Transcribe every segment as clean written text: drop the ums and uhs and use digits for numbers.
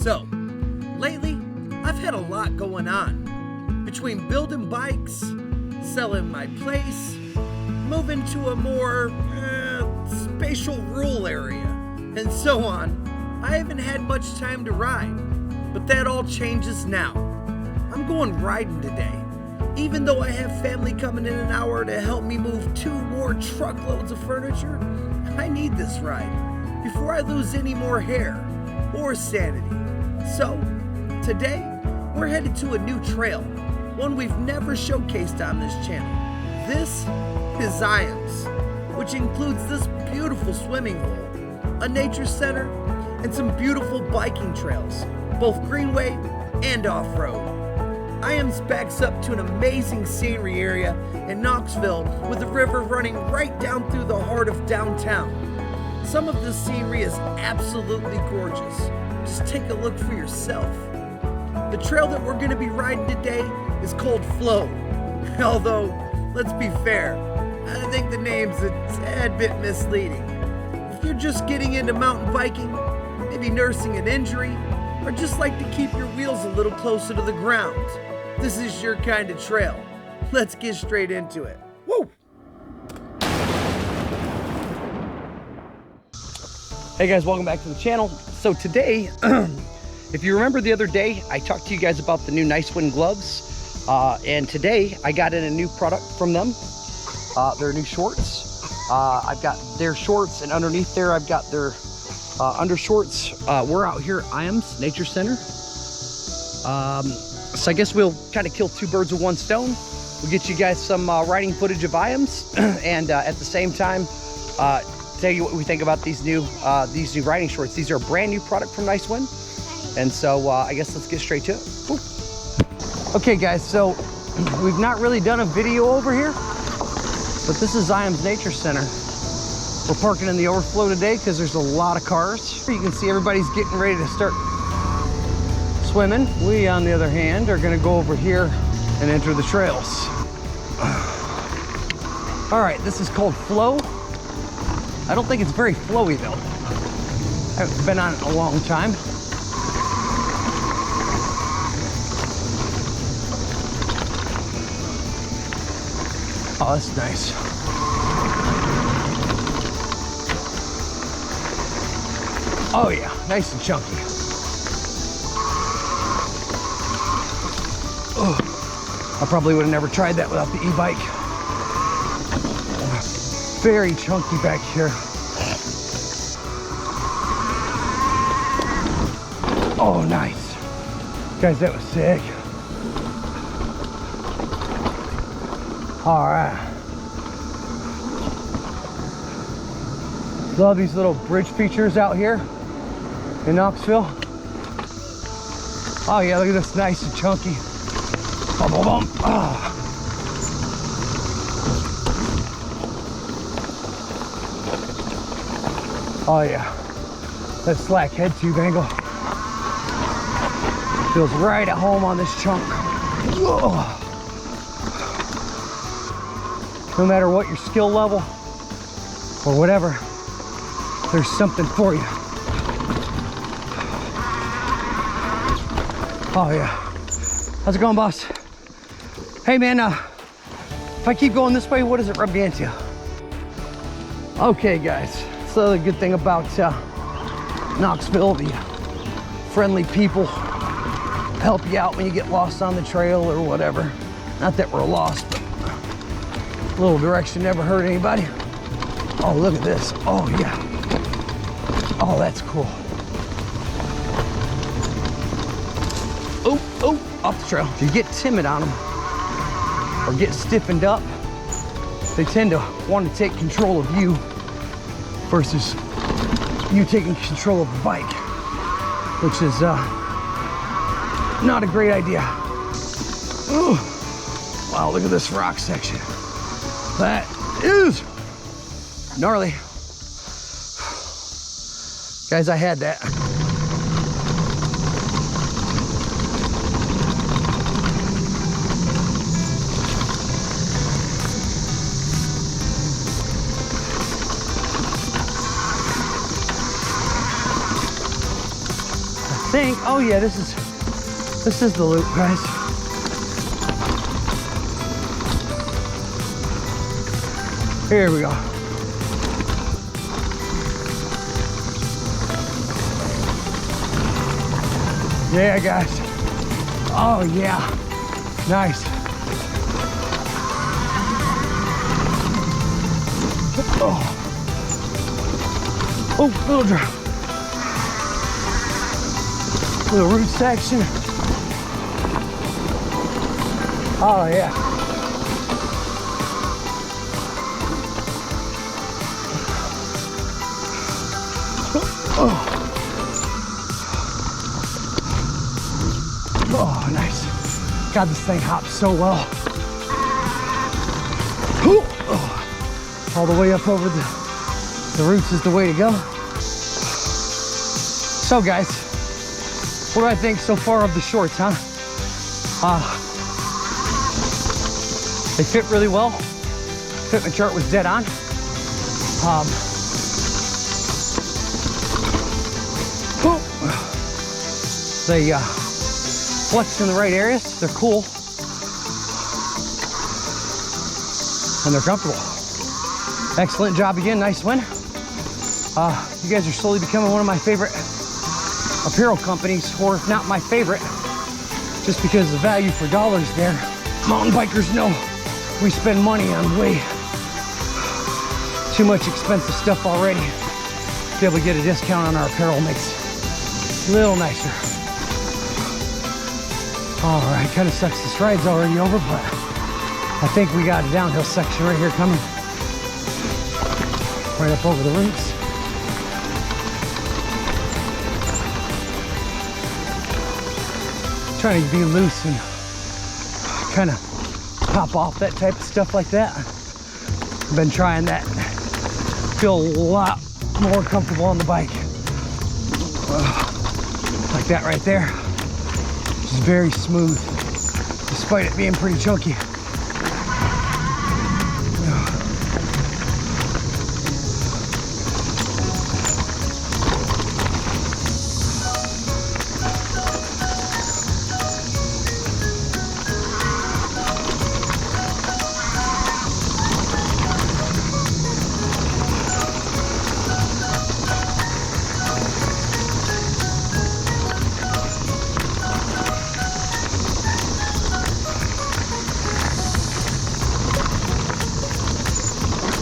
So, lately, I've had a lot going on. Between building bikes, selling my place, moving to a more spatial rural area, and so on, I haven't had much time to ride. But that all changes now. I'm going riding today. Even though I have family coming in an hour to help me move 2 more truckloads of furniture, I need this ride before I lose any more hair or sanity. So, today, we're headed to a new trail, one we've never showcased on this channel. This is Ijams, which includes this beautiful swimming hole, a nature center, and some beautiful biking trails, both greenway and off-road. Ijams backs up to an amazing scenery area in Knoxville with the river running right down through the heart of downtown. Some of this scenery is absolutely gorgeous. Just take a look for yourself. The trail that we're going to be riding today is called Flow. Although, let's be fair, I think the name's a tad bit misleading. If you're just getting into mountain biking, maybe nursing an injury, or just like to keep your wheels a little closer to the ground, this is your kind of trail. Let's get straight into it. Woo! Hey guys, welcome back to the channel. So today, if you remember the other day, I talked to you guys about the new Nicewin gloves. And today I got in a new product from them. Their new shorts. I've got their shorts, and underneath there I've got their undershorts. We're out here at Ijams Nature Center. So I guess we'll kind of kill 2 birds with 1 stone. We'll get you guys some riding footage of Ijams, and at the same time, tell you what we think about these new riding shorts. These are a brand new product from Nicewin, and so I guess let's get straight to it. Ooh. Okay, guys. So we've not really done a video over here, but this is Ijams Nature Center. We're parking in the overflow today because there's a lot of cars. You can see everybody's getting ready to start swimming. We, on the other hand, are going to go over here and enter the trails. All right, this is called Flow. I don't think it's very flowy though. I haven't been on it in a long time. Oh, that's nice. Oh yeah, nice and chunky. Oh, I probably would have never tried that without the e-bike. Very chunky back here. Oh, nice. Guys, that was sick. All right. Love these little bridge features out here in Knoxville. Oh yeah, look at this, nice and chunky. Bum, bum, bum. Oh. Oh yeah, that slack head tube angle feels right at home on this chunk. Whoa. No matter what your skill level or whatever, there's something for you. Oh yeah. How's it going, boss? Hey man, if I keep going this way, what does it rub me into? Okay guys, so the good thing about Knoxville, the friendly people help you out when you get lost on the trail or whatever. Not that we're lost, but a little direction never hurt anybody. Oh, look at this. Oh yeah. Oh, that's cool. Oh, oh, off the trail. If you get timid on them or get stiffened up, they tend to want to take control of you versus you taking control of the bike, which is not a great idea. Ooh. Wow, look at this rock section. That is gnarly. Guys, I had that. think, oh yeah, this is the loop, guys. Here we go. Yeah, guys. Oh yeah, nice. Oh, little drop. Little root section. Oh yeah. Oh, nice. God, this thing hops so well. All the way up over the roots is the way to go. So guys, what do I think so far of the shorts, huh? They fit really well. Fitment chart was dead on. They flex in the right areas. They're cool. And they're comfortable. Excellent job again, Nicewin. You guys are slowly becoming one of my favorite apparel companies, or if not my favorite, just because the value for dollars there. Mountain bikers know we spend money on way too much expensive stuff already. To be able to get a discount on our apparel makes it a little nicer. All right, kind of sucks this ride's already over, but I think we got a downhill section right here coming. Right up over the roots. Trying to be loose and kind of pop off that type of stuff like that. I've been trying that. Feel a lot more comfortable on the bike. Like that right there. Just very smooth, despite it being pretty chunky.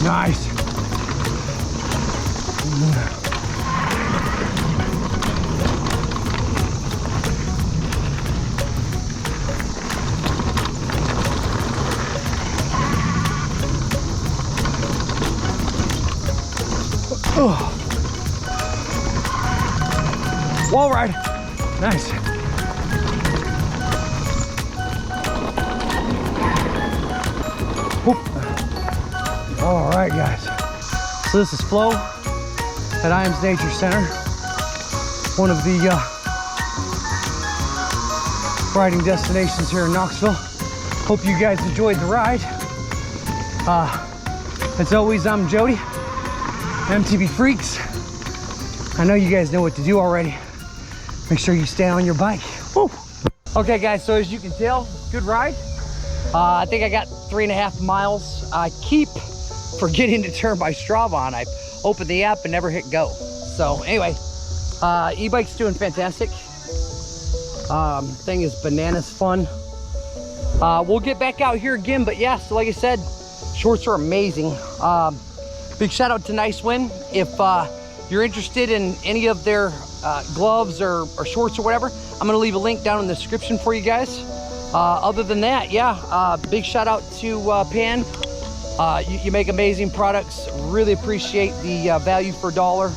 Nice. Wall ride. Nice. Whoop. All right, guys. So this is Flo at Ijams Nature Center, one of the riding destinations here in Knoxville. Hope you guys enjoyed the ride. As always, I'm Jody, MTB Freeks. I know you guys know what to do already. Make sure you stay on your bike. Woo. Okay, guys, so as you can tell, good ride. I think I got 3.5 miles. I keep forgetting to turn my Strava on. I opened the app and never hit go. So anyway, e-bike's doing fantastic. Thing is bananas fun. We'll get back out here again, but yeah, so like I said, shorts are amazing. Big shout out to Nicewin. If you're interested in any of their gloves or shorts or whatever, I'm gonna leave a link down in the description for you guys. Other than that, yeah, big shout out to Pan. You make amazing products. Really appreciate the value for $1.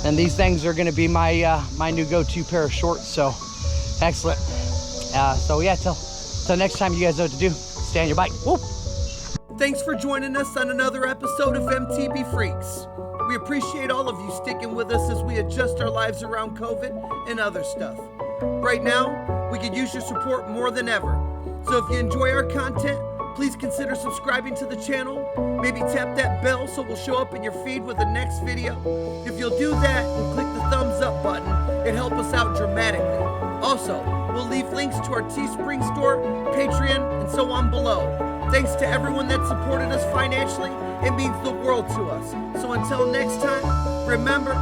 And these things are gonna be my my new go-to pair of shorts, so excellent. So yeah, till next time, you guys know what to do. Stay on your bike. Woo! Thanks for joining us on another episode of MTB Freaks. We appreciate all of you sticking with us as we adjust our lives around COVID and other stuff. Right now, we could use your support more than ever. So if you enjoy our content, please consider subscribing to the channel. Maybe tap that bell so we'll show up in your feed with the next video. If you'll do that and click the thumbs up button, it helps us out dramatically. Also, we'll leave links to our Teespring store, Patreon, and so on below. Thanks to everyone that supported us financially. It means the world to us. So until next time, remember,